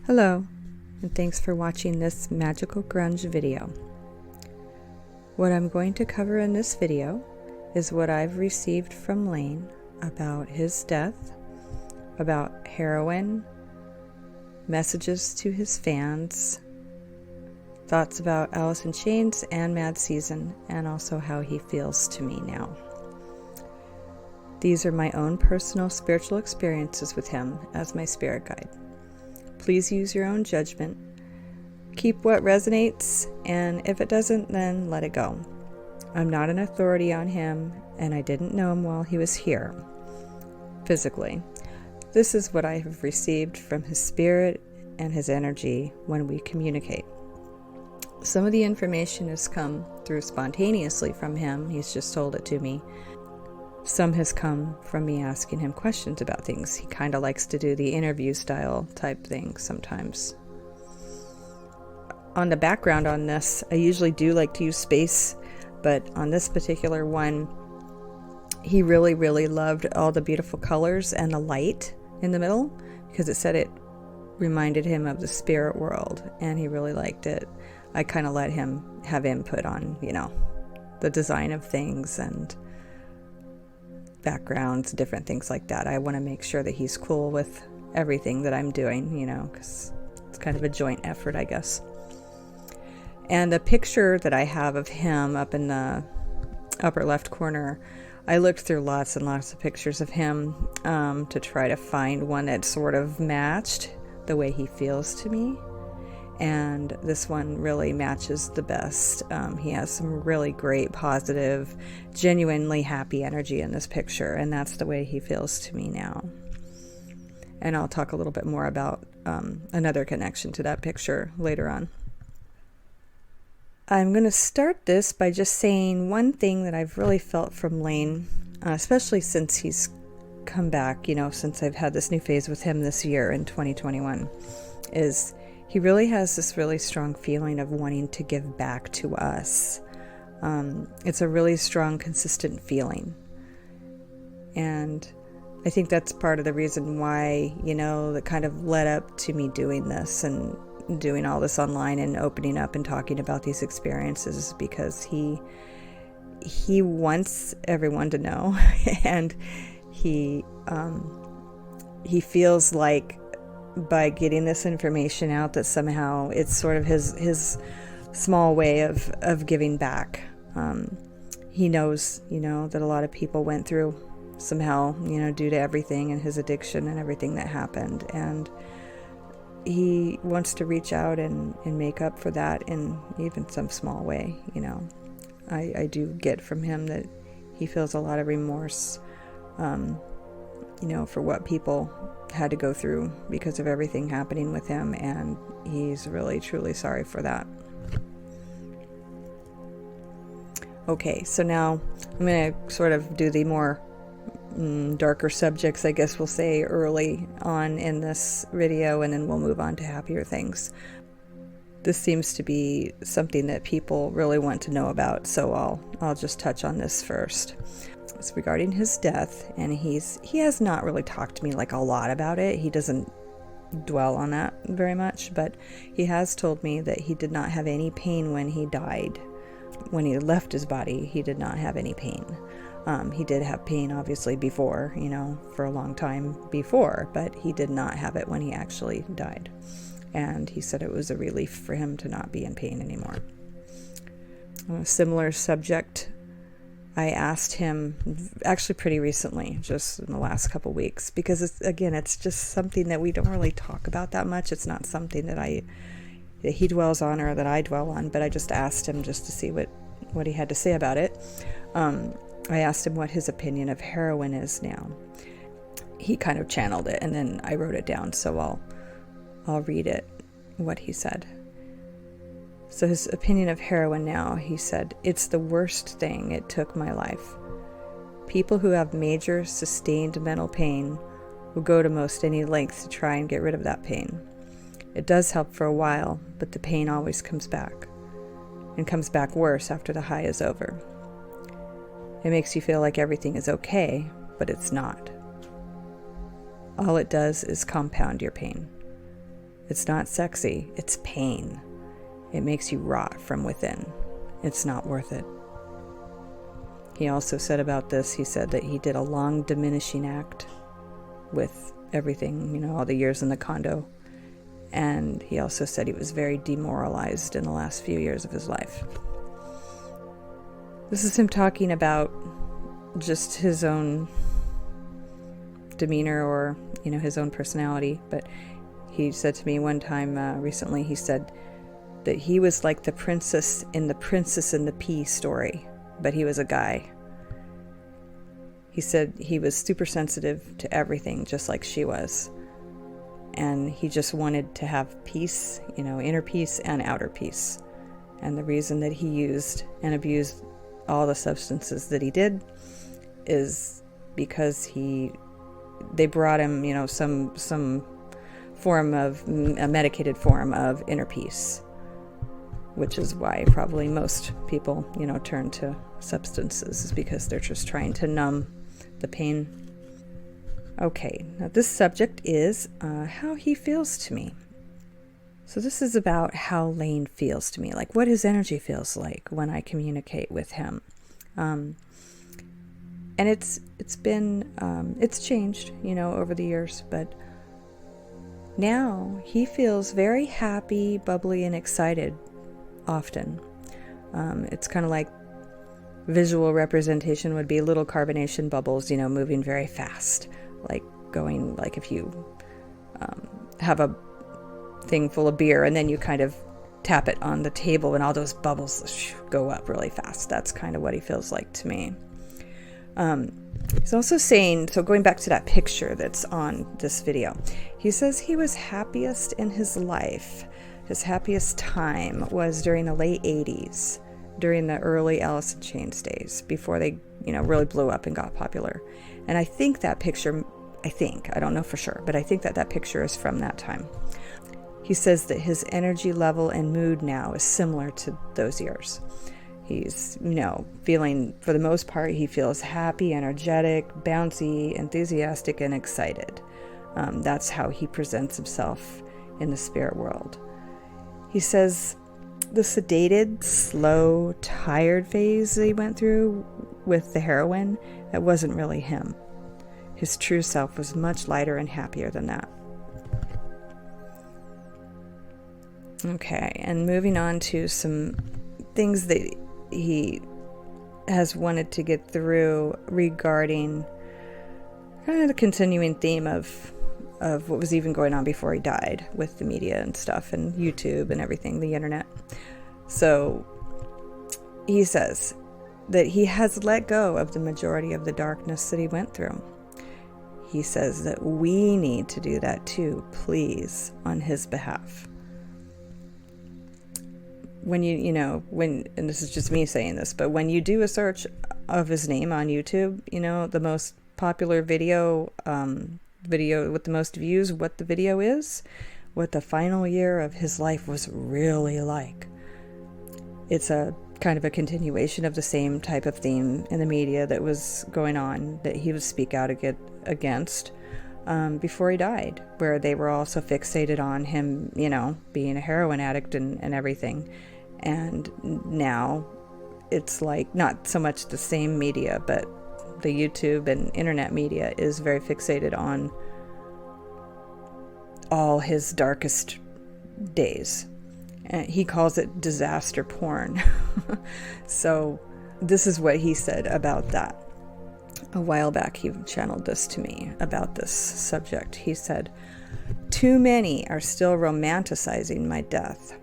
Hello, and thanks for watching this magical grunge video. What I'm going to cover in this video is what I've received from Layne about his death, about heroin, messages to his fans, thoughts about Alice in Chains and Mad Season, and also how he feels to me now. These are my own personal spiritual experiences with him as my spirit guide. Please use your own judgment. Keep what resonates, and if it doesn't, then let it go. I'm not an authority on him, and I didn't know him while he was here, physically. This is what I have received from his spirit and his energy when we communicate. Some of the information has come through spontaneously from him. He's just told it to me. Some has come from me asking him questions about things. He kind of likes to do the interview style type thing sometimes. On the background on this, I usually do like to use space, but on this particular one, he really, really loved all the beautiful colors and the light in the middle, because it said it reminded him of the spirit world, and he really liked it. I kind of let him have input on, the design of things and backgrounds, different things like that. I want to make sure that he's cool with everything that I'm doing, because it's kind of a joint effort, I guess. And the picture that I have of him up in the upper left corner, I looked through lots and lots of pictures of him to try to find one that sort of matched the way he feels to me. And this one really matches the best. He has some really great, positive, genuinely happy energy in this picture, and that's the way he feels to me now. And I'll talk a little bit more about another connection to that picture later on. I'm going to start this by just saying one thing that I've really felt from Layne, especially since he's come back, since I've had this new phase with him this year in 2021, is he really has this really strong feeling of wanting to give back to us. It's a really strong, consistent feeling. And I think that's part of the reason why, that kind of led up to me doing this and doing all this online and opening up and talking about these experiences, because he wants everyone to know. And he feels like by getting this information out that somehow it's sort of his small way of giving back. He knows, that a lot of people went through somehow, due to everything and his addiction and everything that happened. And he wants to reach out and make up for that in even some small way, I do get from him that he feels a lot of remorse, for what people had to go through because of everything happening with him, and he's really truly sorry for that. Okay, so now I'm going to sort of do the more darker subjects, I guess we'll say, early on in this video, and then we'll move on to happier things. This seems to be something that people really want to know about, so I'll just touch on this first. It's regarding his death, and he has not really talked to me like a lot about it. He doesn't dwell on that very much, but he has told me that he did not have any pain when he died. When he left his body, he did not have any pain. He did have pain, obviously, before, for a long time before, but he did not have it when he actually died. And he said it was a relief for him to not be in pain anymore. On a similar subject, I asked him actually pretty recently, just in the last couple weeks, because it's just something that we don't really talk about that much. It's not something that he dwells on or that I dwell on, but I just asked him just to see what he had to say about it. I asked him what his opinion of heroin is now. He kind of channeled it, and then I wrote it down, so I'll read it, what he said. So his opinion of heroin now, he said, "It's the worst thing. It took my life. People who have major, sustained mental pain will go to most any length to try and get rid of that pain. It does help for a while, but the pain always comes back, and comes back worse after the high is over. It makes you feel like everything is okay, but it's not. All it does is compound your pain. It's not sexy, it's pain. It makes you rot from within. It's not worth it. He also said about this, he said that he did a long diminishing act with everything, all the years in the condo. And he also said he was very demoralized in the last few years of his life. This is him talking about just his own demeanor or, his own personality. But he said to me one time recently, he said that he was like the princess in the Princess and the Pea story, but he was a guy. He said he was super sensitive to everything, just like she was. And he just wanted to have peace, inner peace and outer peace. And the reason that he used and abused all the substances that he did is because they brought him, some form of, a medicated form of inner peace, which is why probably most people, turn to substances, is because they're just trying to numb the pain. Okay, now this subject is how he feels to me. So this is about how Layne feels to me, like what his energy feels like when I communicate with him. And it's changed, over the years, but now he feels very happy, bubbly, and excited often. It's kind of like visual representation would be little carbonation bubbles, moving very fast, like going, like if you have a thing full of beer and then you kind of tap it on the table and all those bubbles go up really fast. That's kind of what he feels like to me. He's also saying, so going back to that picture that's on this video, he says he was happiest in his life. His happiest time was during the late 80s, during the early Alice in Chains days, before they, really blew up and got popular. And I think that picture, I don't know for sure, but I think that picture is from that time. He says that his energy level and mood now is similar to those years. He's, feeling, for the most part, he feels happy, energetic, bouncy, enthusiastic, and excited. That's how he presents himself in the spirit world. He says the sedated, slow, tired phase that he went through with the heroin, it wasn't really him. His true self was much lighter and happier than that. Okay, and moving on to some things that he has wanted to get through regarding kind of the continuing theme of what was even going on before he died with the media and stuff and YouTube and everything, the internet. So he says that he has let go of the majority of the darkness that he went through. He says that we need to do that too, please, on his behalf. When and this is just me saying this, but when you do a search of his name on YouTube, the most popular video with the most views, what the video is, what the final year of his life was really like. It's a kind of a continuation of the same type of theme in the media that was going on, that he would speak out against before he died, where they were also fixated on him, being a heroin addict and everything. And now it's like not so much the same media, but the YouTube and internet media is very fixated on all his darkest days. And he calls it disaster porn. So this is what he said about that. A while back, he channeled this to me about this subject. He said, "Too many are still romanticizing my death.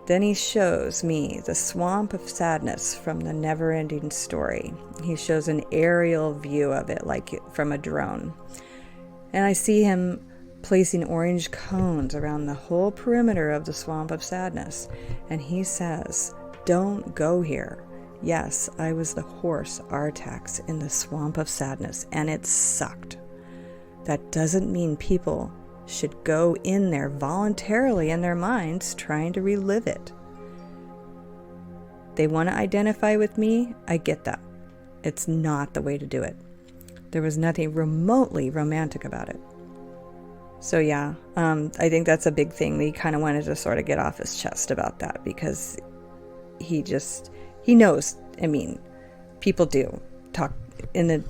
Then he shows me the swamp of sadness from the never-ending story. He shows an aerial view of it, like from a drone. And I see him placing orange cones around the whole perimeter of the swamp of sadness. And he says, 'Don't go here.' Yes, I was the horse Artax in the swamp of sadness, and it sucked. That doesn't mean people should go in there voluntarily in their minds trying to relive it. They want to identify with me. I get that. It's not the way to do it. There was nothing remotely romantic about it. So yeah, I think that's a big thing. He kind of wanted to sort of get off his chest about that, because he knows. I mean, people do talk in the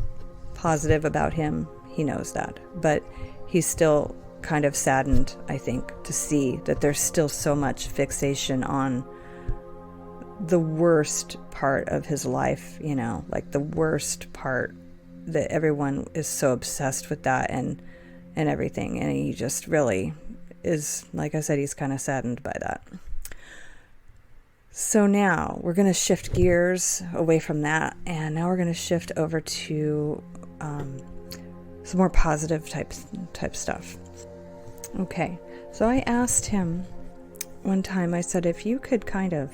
positive about him. He knows that, but he's still kind of saddened, I think, to see that there's still so much fixation on the worst part of his life, like the worst part, that everyone is so obsessed with that and everything. And he just really is, like I said, he's kind of saddened by that. So now we're going to shift gears away from that, and now we're going to shift over to some more positive type stuff. Okay, so I asked him one time, I said, if you could kind of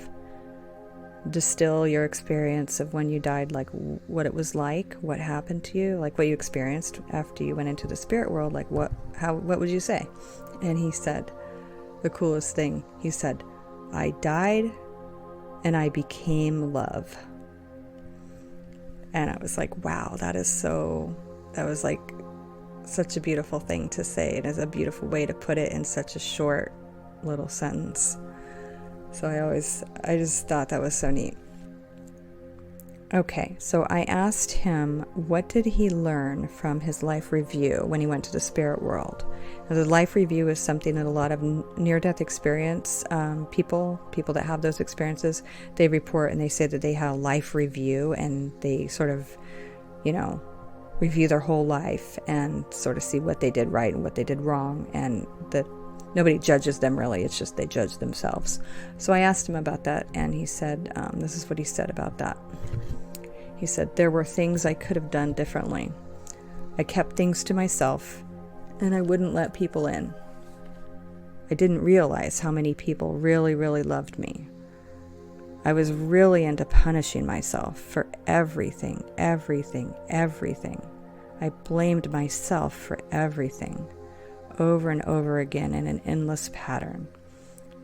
distill your experience of when you died, like what it was like, what happened to you, like what you experienced after you went into the spirit world, like what would you say? And he said the coolest thing. He said, I died and I became love. And I was like, wow, that was like such a beautiful thing to say. It is a beautiful way to put it in such a short little sentence. So I just thought that was so neat. Okay, so I asked him, what did he learn from his life review when he went to the spirit world? Now, the life review is something that a lot of near-death experience people that have those experiences, they report, and they say that they had a life review, and they sort of, review their whole life and sort of see what they did right and what they did wrong, and that nobody judges them really, it's just they judge themselves. So I asked him about that, and he said, this is what he said about that. He said, there were things I could have done differently. I kept things to myself, and I wouldn't let people in. I didn't realize how many people really, really loved me. I was really into punishing myself for everything. I blamed myself for everything, over and over again in an endless pattern.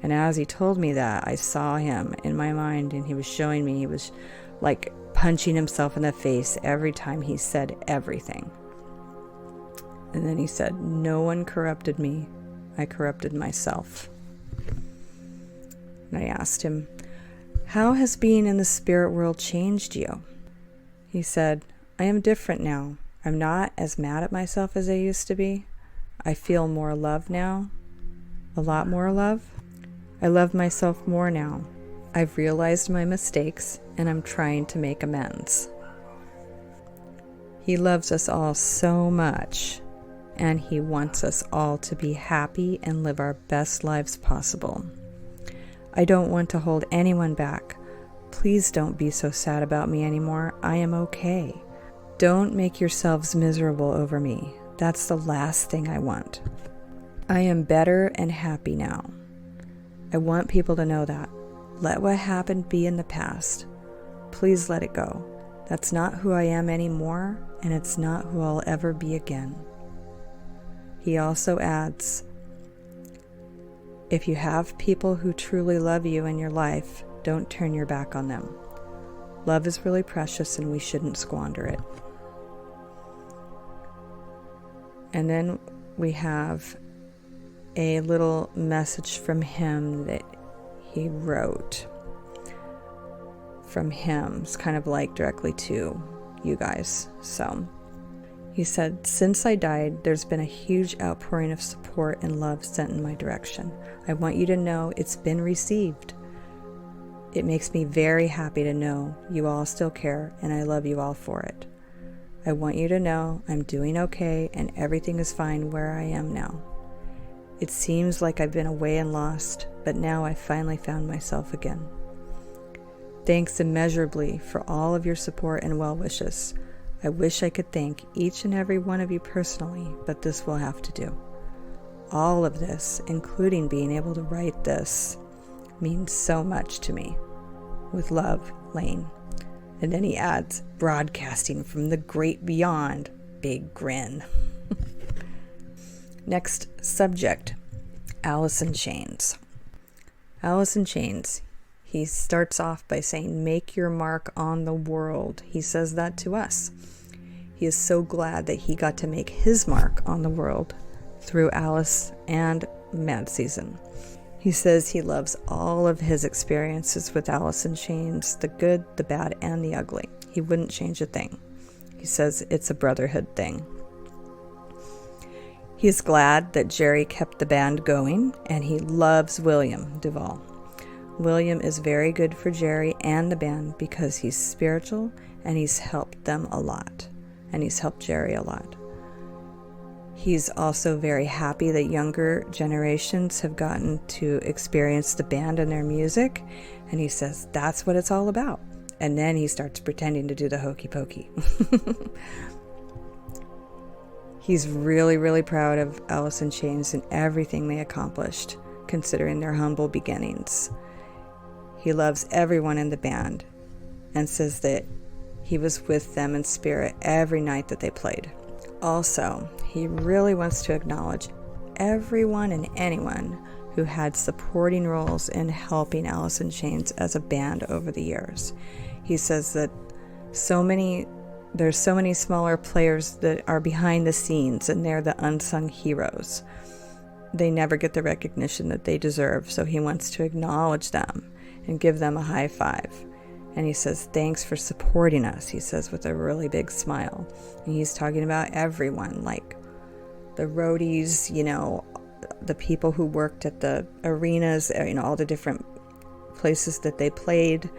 And as he told me that, I saw him in my mind, and he was showing me, he was like punching himself in the face every time he said everything. And then he said, no one corrupted me. I corrupted myself. And I asked him, how has being in the spirit world changed you? He said, I am different now. I'm not as mad at myself as I used to be. I feel more love now. A lot more love. I love myself more now. I've realized my mistakes, and I'm trying to make amends. He loves us all so much, and he wants us all to be happy and live our best lives possible. I don't want to hold anyone back. Please don't be so sad about me anymore. I am okay. Don't make yourselves miserable over me. That's the last thing I want. I am better and happy now. I want people to know that. Let what happened be in the past. Please let it go. That's not who I am anymore, and it's not who I'll ever be again. He also adds, if you have people who truly love you in your life, don't turn your back on them. Love is really precious, and we shouldn't squander it. And then we have a little message from him that he wrote from him. It's kind of like directly to you guys. So he said, since I died, there's been a huge outpouring of support and love sent in my direction. I want you to know it's been received. It makes me very happy to know you all still care, and I love you all for it. I want you to know I'm doing okay and everything is fine where I am now. It seems like I've been away and lost, but now I finally found myself again. Thanks immeasurably for all of your support and well wishes. I wish I could thank each and every one of you personally, but this will have to do. All of this, including being able to write this, means so much to me. With love, Layne. And then he adds, broadcasting from the great beyond, big grin. Next subject, Alice in Chains. Alice in Chains. He starts off by saying, make your mark on the world. He says that to us. He is so glad that he got to make his mark on the world through Alice and Mad Season. He says he loves all of his experiences with Alice in Chains, the good, the bad, and the ugly. He wouldn't change a thing. He says it's a brotherhood thing. He's glad that Jerry kept the band going, and he loves William Duvall. William is very good for Jerry and the band because he's spiritual and he's helped them a lot, and he's helped Jerry a lot. He's also very happy that younger generations have gotten to experience the band and their music, and he says that's what it's all about. And then he starts pretending to do the hokey pokey. He's really, really proud of Alice in Chains and everything they accomplished, considering their humble beginnings. He loves everyone in the band and says that he was with them in spirit every night that they played. Also, he really wants to acknowledge everyone and anyone who had supporting roles in helping Alice in Chains as a band over the years. He says that there's so many smaller players that are behind the scenes, and they're the unsung heroes. They never get the recognition that they deserve, so he wants to acknowledge them and give them a high five. And he says, thanks for supporting us, he says with a really big smile. And he's talking about everyone, like the roadies, the people who worked at the arenas, all the different places that they played,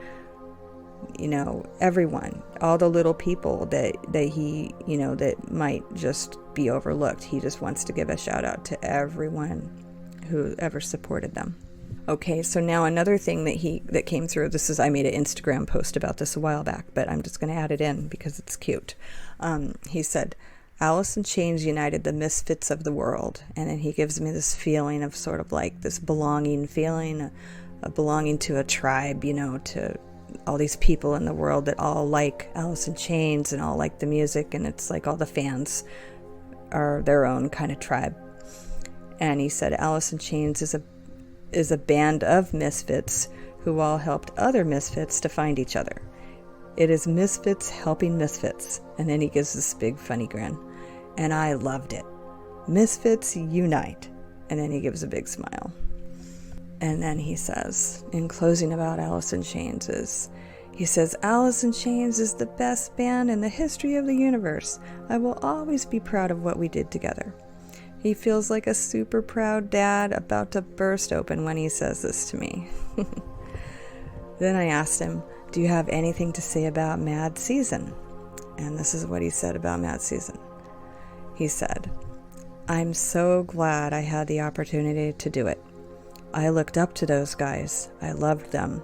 everyone, all the little people that he, that might just be overlooked. He just wants to give a shout out to everyone who ever supported them. Okay, so now another thing that came through, I made an Instagram post about this a while back, but I'm just going to add it in because it's cute. He said, Alice in Chains united the misfits of the world. And then he gives me this feeling of sort of like this belonging feeling, of belonging to a tribe, to all these people in the world that all like Alice in Chains and all like the music. And it's like all the fans are their own kind of tribe. And he said, Alice in Chains is a band of misfits who all helped other misfits to find each other. It is misfits helping misfits. And then he gives this big funny grin. And I loved it. Misfits unite. And then he gives a big smile. And then he says, in closing about Alice in Chains, he says, Alice in Chains is the best band in the history of the universe. I will always be proud of what we did together. He feels like a super proud dad about to burst open when he says this to me. Then I asked him, do you have anything to say about Mad Season? And this is what he said about Mad Season. He said, I'm so glad I had the opportunity to do it. I looked up to those guys. I loved them.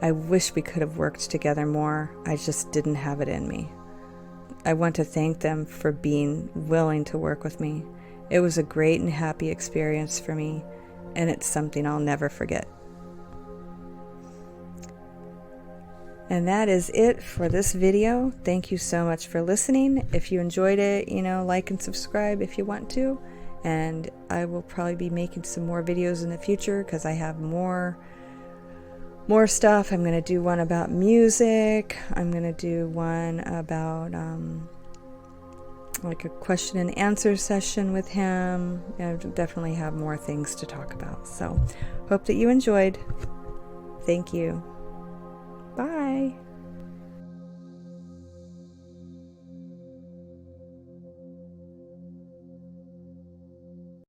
I wish we could have worked together more. I just didn't have it in me. I want to thank them for being willing to work with me. It was a great and happy experience for me, and it's something I'll never forget. And that is it for this video. Thank you so much for listening. If you enjoyed it, like and subscribe if you want to. And I will probably be making some more videos in the future because I have more stuff. I'm going to do one about music. I'm going to do one about like a question and answer session with him. I definitely have more things to talk about. So hope that you enjoyed. Thank you. Bye.